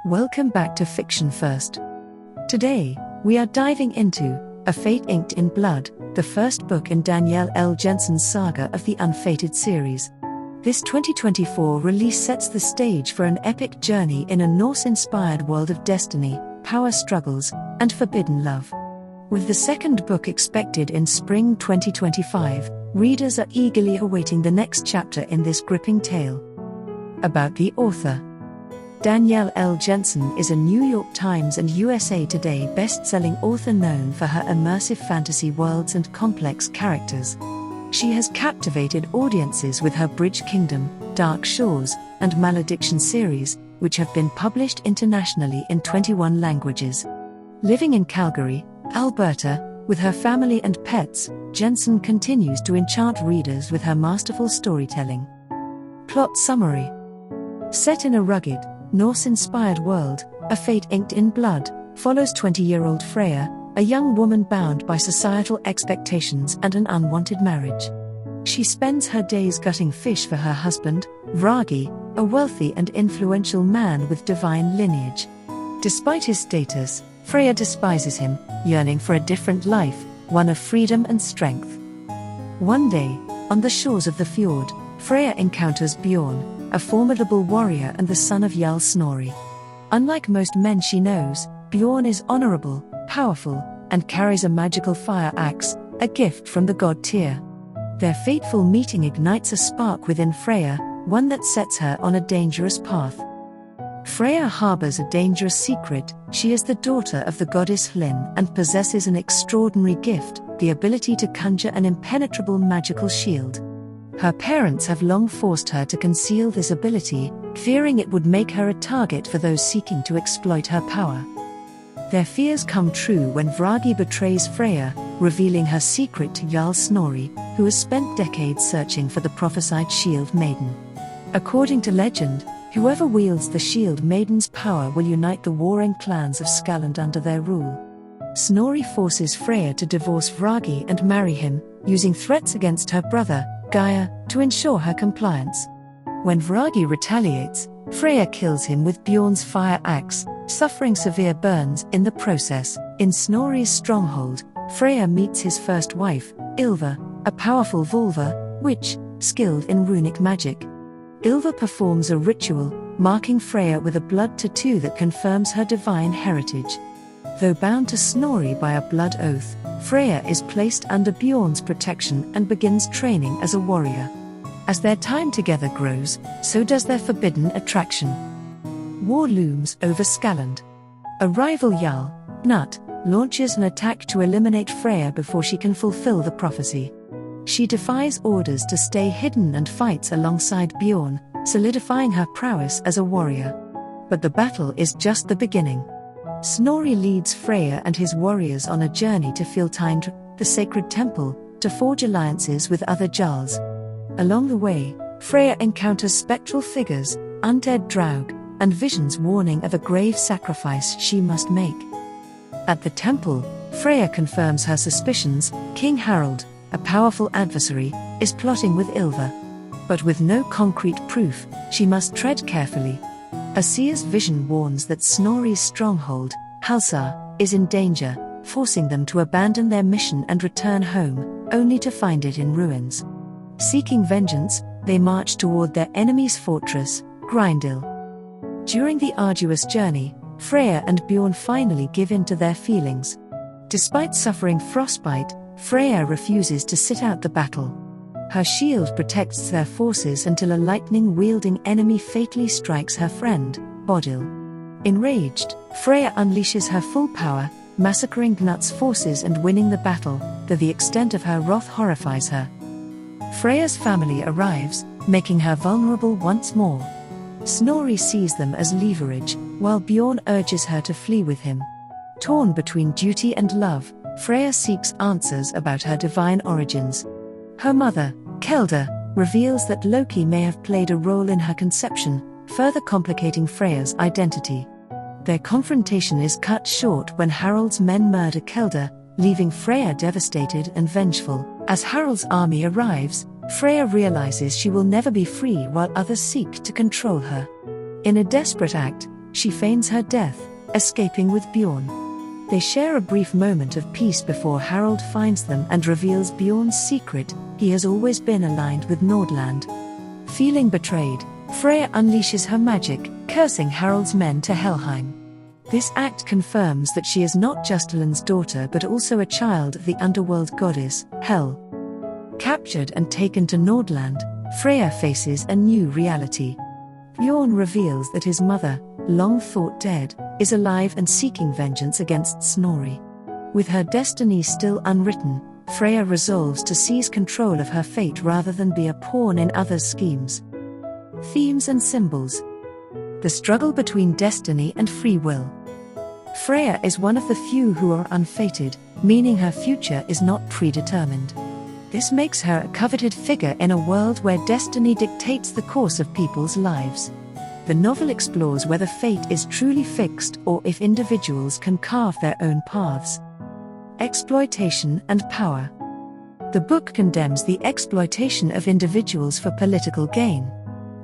Welcome back to Fiction First. Today, we are diving into A Fate Inked in Blood, the first book in Danielle L. Jensen's Saga of the Unfated series. This 2024 release sets the stage for an epic journey in a Norse-inspired world of destiny, power struggles, and forbidden love. With the second book expected in spring 2025, readers are eagerly awaiting the next chapter in this gripping tale. About the author. Danielle L. Jensen is a New York Times and USA Today best-selling author known for her immersive fantasy worlds and complex characters. She has captivated audiences with her Bridge Kingdom, Dark Shores, and Malediction series, which have been published internationally in 21 languages. Living in Calgary, Alberta, with her family and pets, Jensen continues to enchant readers with her masterful storytelling. Plot summary. Set in a rugged, Norse-inspired world, A Fate Inked in Blood follows 20-year-old Freya, a young woman bound by societal expectations and an unwanted marriage. She spends her days gutting fish for her husband, Vragi, a wealthy and influential man with divine lineage. Despite his status, Freya despises him, yearning for a different life, one of freedom and strength. One day, on the shores of the fjord, Freya encounters Bjorn, a formidable warrior and the son of Jarl Snorri. Unlike most men she knows, Bjorn is honorable, powerful, and carries a magical fire axe, a gift from the god Tyr. Their fateful meeting ignites a spark within Freya, one that sets her on a dangerous path. Freya harbors a dangerous secret. She is the daughter of the goddess Hlyn and possesses an extraordinary gift, the ability to conjure an impenetrable magical shield. Her parents have long forced her to conceal this ability, fearing it would make her a target for those seeking to exploit her power. Their fears come true when Vragi betrays Freya, revealing her secret to Jarl Snorri, who has spent decades searching for the prophesied Shield Maiden. According to legend, whoever wields the Shield Maiden's power will unite the warring clans of Skaland under their rule. Snorri forces Freya to divorce Vragi and marry him, using threats against her brother, Gaia, to ensure her compliance. When Vragi retaliates, Freya kills him with Bjorn's fire axe, suffering severe burns in the process. In Snorri's stronghold, Freya meets his first wife, Ylva, a powerful Volva witch, skilled in runic magic. Ylva performs a ritual, marking Freya with a blood tattoo that confirms her divine heritage. Though bound to Snorri by a blood oath, Freya is placed under Bjorn's protection and begins training as a warrior. As their time together grows, so does their forbidden attraction. War looms over Skaland. A rival Jarl, Nut, launches an attack to eliminate Freya before she can fulfill the prophecy. She defies orders to stay hidden and fights alongside Bjorn, solidifying her prowess as a warrior. But the battle is just the beginning. Snorri leads Freya and his warriors on a journey to Fylteind, the sacred temple, to forge alliances with other Jarls. Along the way, Freya encounters spectral figures, undead Draug, and visions warning of a grave sacrifice she must make. At the temple, Freya confirms her suspicions. King Harald, a powerful adversary, is plotting with Ylva. But with no concrete proof, she must tread carefully. A seer's vision warns that Snorri's stronghold, Halsar, is in danger, forcing them to abandon their mission and return home, only to find it in ruins. Seeking vengeance, they march toward their enemy's fortress, Grindil. During the arduous journey, Freya and Bjorn finally give in to their feelings. Despite suffering frostbite, Freya refuses to sit out the battle. Her shield protects their forces until a lightning-wielding enemy fatally strikes her friend, Bodil. Enraged, Freya unleashes her full power, massacring Gnut's forces and winning the battle, though the extent of her wrath horrifies her. Freya's family arrives, making her vulnerable once more. Snorri sees them as leverage, while Bjorn urges her to flee with him. Torn between duty and love, Freya seeks answers about her divine origins. Her mother, Kelda, reveals that Loki may have played a role in her conception, further complicating Freya's identity. Their confrontation is cut short when Harald's men murder Kelda, leaving Freya devastated and vengeful. As Harald's army arrives, Freya realizes she will never be free while others seek to control her. In a desperate act, She feigns her death, escaping with Bjorn. They share a brief moment of peace before Harald finds them and reveals Bjorn's secret: he has always been aligned with Nordland. Feeling betrayed, Freya unleashes her magic, cursing Harald's men to Helheim. This act confirms that she is not just Elin's daughter but also a child of the underworld goddess, Hel. Captured and taken to Nordland, Freya faces a new reality. Bjorn reveals that his mother, long thought dead, is alive and seeking vengeance against Snorri. With her destiny still unwritten, Freya resolves to seize control of her fate rather than be a pawn in others' schemes. Themes and symbols. The struggle between destiny and free will. Freya is one of the few who are unfated, meaning her future is not predetermined. This makes her a coveted figure in a world where destiny dictates the course of people's lives. The novel explores whether fate is truly fixed or if individuals can carve their own paths. Exploitation and power. The book condemns the exploitation of individuals for political gain.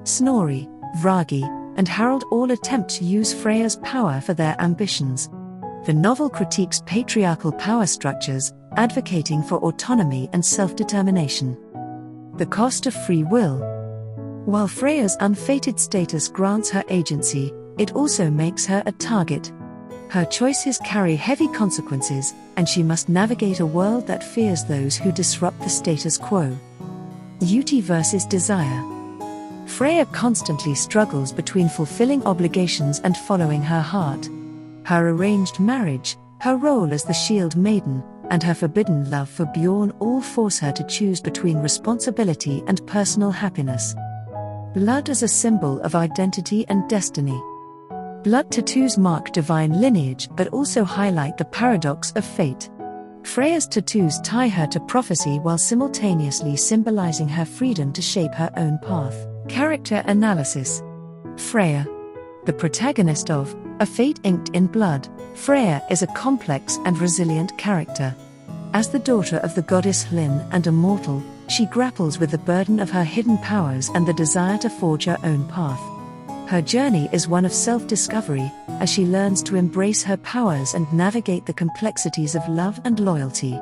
Snorri, Vragi, and Harald all attempt to use Freya's power for their ambitions. The novel critiques patriarchal power structures, advocating for autonomy and self-determination. The cost of free will. While Freya's unfated status grants her agency, it also makes her a target. Her choices carry heavy consequences, and she must navigate a world that fears those who disrupt the status quo. Duty versus desire. Freya constantly struggles between fulfilling obligations and following her heart. Her arranged marriage, her role as the Shield Maiden, and her forbidden love for Bjorn all force her to choose between responsibility and personal happiness. Blood as a symbol of identity and destiny. Blood tattoos mark divine lineage but also highlight the paradox of fate. Freya's tattoos tie her to prophecy while simultaneously symbolizing her freedom to shape her own path. Character analysis. Freya. The protagonist of A Fate Inked in Blood, Freya is a complex and resilient character. As the daughter of the goddess Hlyn and a mortal, she grapples with the burden of her hidden powers and the desire to forge her own path. Her journey is one of self-discovery, as she learns to embrace her powers and navigate the complexities of love and loyalty.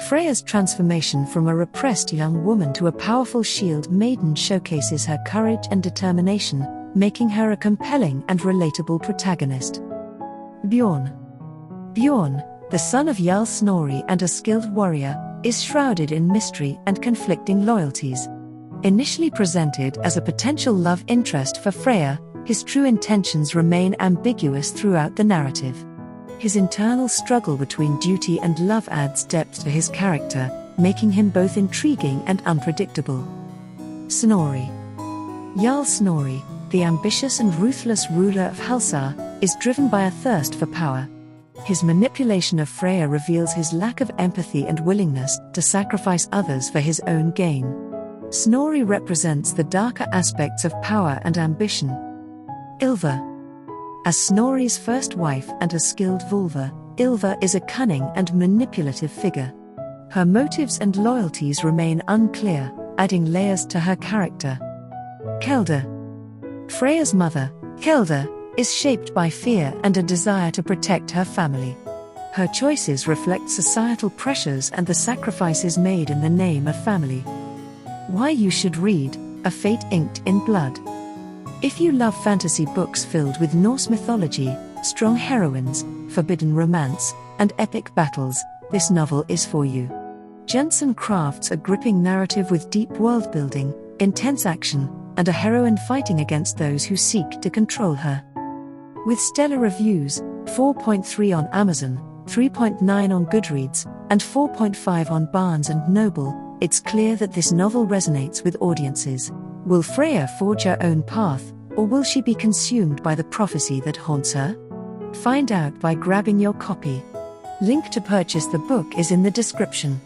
Freya's transformation from a repressed young woman to a powerful Shield Maiden showcases her courage and determination, making her a compelling and relatable protagonist. Bjorn. Bjorn, the son of Jarl Snorri and a skilled warrior, is shrouded in mystery and conflicting loyalties. Initially presented as a potential love interest for Freya, his true intentions remain ambiguous throughout the narrative. His internal struggle between duty and love adds depth to his character, making him both intriguing and unpredictable. Snorri. Jarl Snorri, the ambitious and ruthless ruler of Halsar, is driven by a thirst for power. His manipulation of Freya reveals his lack of empathy and willingness to sacrifice others for his own gain. Snorri represents the darker aspects of power and ambition. Ylva. As Snorri's first wife and a skilled vulva, Ylva is a cunning and manipulative figure. Her motives and loyalties remain unclear, adding layers to her character. Kelda. Freya's mother, Kelda, is shaped by fear and a desire to protect her family. Her choices reflect societal pressures and the sacrifices made in the name of family. Why you should read A Fate Inked in Blood. If you love fantasy books filled with Norse mythology, strong heroines, forbidden romance, and epic battles, this novel is for you. Jensen crafts a gripping narrative with deep world-building, intense action, and a heroine fighting against those who seek to control her. With stellar reviews, 4.3 on Amazon, 3.9 on Goodreads, and 4.5 on Barnes & Noble, it's clear that this novel resonates with audiences. Will Freya forge her own path, or will she be consumed by the prophecy that haunts her? Find out by grabbing your copy. Link to purchase the book is in the description.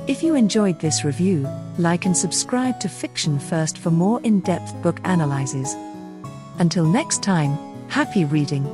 If you enjoyed this review, like and subscribe to Fiction First for more in-depth book analyses. Until next time, happy reading.